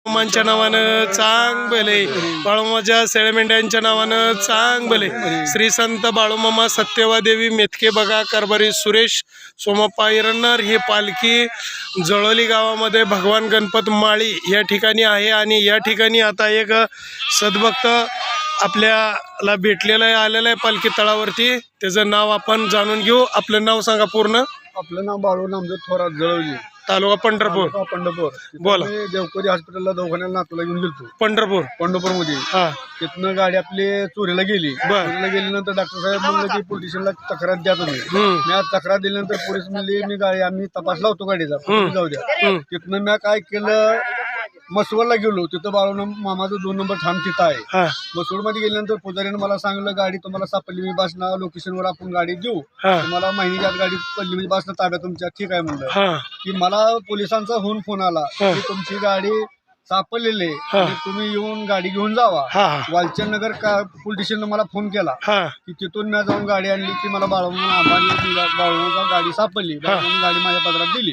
मामांच्या नावानं चांग भले, बाळूमामाच्या सेळमेंढ्यांच्या नावानं चांग भले, श्री संत बाळूमामा सत्यवादेवी मेथके बघा कारभारी सुरेश सोमप्पा इरणार ही पालखी जळोली गावामध्ये भगवान गणपत माळी या ठिकाणी आहे। आणि या ठिकाणी आता एक सद्भक्त आपल्याला भेटलेलं आहे, आलेलं आहे पालखी तळावरती। त्याचं नाव आपण जाणून घेऊ। आपलं नाव सांगा पूर्ण। आपलं नाव बाळू नामदेव थोरात, जळवली, तालुका पंढरपूर। बोला। देवकरी हॉस्पिटलला दवाखान्याला नातूला घेऊन गेलतो पंढरपूर मध्ये। तिथनं गाडी आपली चोरीला गेली। चोरीला गेल्यानंतर डॉक्टर साहेब म्हणले की पोलीस स्टेशनला तक्रार द्या तुम्ही। मी आज तक्रार दिल्यानंतर पोलीस म्हणले मी गाडी आम्ही तपास लावतो गाडीचा, जाऊ द्या। तिथनं मी काय केलं, मसवडला गेलो। तिथं बाळू मामाचं 2 नंबर ठाम तिथं आहे। मसवड मध्ये गेल्यानंतर पुजारीने मला सांगितलं गाडी तुम्हाला सापडली, मी बसना लोकेशनवर आपण गाडी देऊ, तुम्हाला महिन्याची आत गाडी पडली म्हणजे बसना ताब्यात तुमच्या। ठीक आहे म्हणलं की मला पोलिसांचा फोन आला की तुमची गाडी सापडलेली आहे, तुम्ही येऊन गाडी घेऊन जावा। वालचंद नगर पोलीस स्टेशन मला फोन केला की तिथून मी जाऊन गाडी आणली की मला बाळूमामा गाडी सापडली, गाडी माझ्या पदरात दिली।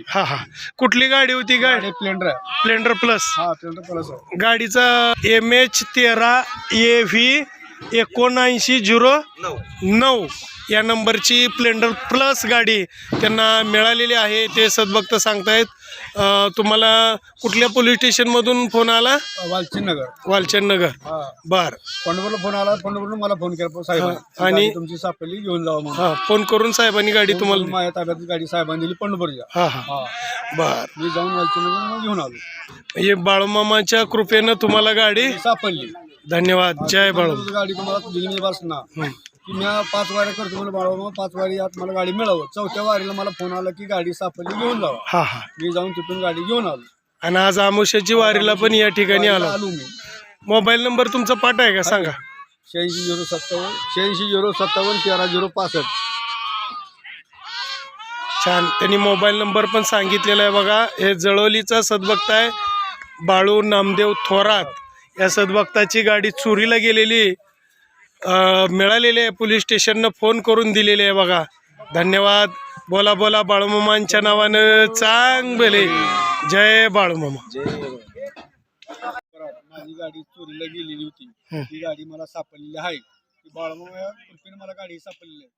कुठली गाडी होती? गाडी स्प्लेंडर प्लस। स्प्लेंडर प्लस गाडीचा MH13 AV 7909 या नंबरची स्प्लेंडर प्लस गाडी त्यांना मिळालेली आहे। ते सद्भक्त सांगतायत। तुम्हाला कुठल्या पोलीस स्टेशन मधून फोन आला? वालचंद नगर। बर, पंढरपूरला फोन आला, पंढरपूरला मला फोन केला साहेब आणि तुमची सापडली घेऊन जावा। फोन करून साहेबांनी गाडी तुम्हाला माझ्या ताब्यात गाडी साहेबांनी दिली पंढरपूरच्या। बर, मी जाऊन वालचंद नगर घेऊन आलो। हे बाळूमामाच्या कृपेनं तुम्हाला गाडी सापडली। धन्यवाद। जय बाळू। गाडी तुम्हाला दिली बसना की मी 5 वाऱ्या करतो मला बाळूमामा 5 वारी यात मला गाडी मिळावं। 4थ्या वारीला मला फोन आला की गाडी सापडली घेऊन जावा। मी जाऊन तिथून गाडी घेऊन आलो आणि आज आमुष्याची वारीला पण या ठिकाणी आलो मी। मोबाईल नंबर तुमचा पाठ आहे का सांगा? 860757 13065। छान, त्यांनी मोबाईल नंबर पण सांगितलेला आहे बघा। हे जळोलीचा सद्भक्त आहे बाळू नामदेव थोरात। या सद्भक्ताची गाडी चोरीला गेलेली मिळालेली आहे, पोलीस स्टेशननं फोन करून दिलेले आहे बघा। धन्यवाद। बोला बोला बाळूमामांच्या नावानं चांग भले। जय बाळूमामा। माझी गाडी चोरीला गेलेली होती, ती गाडी मला सापडलेली आहे। बाळूमामा कृपेने मला गाडी सापडलेली आहे।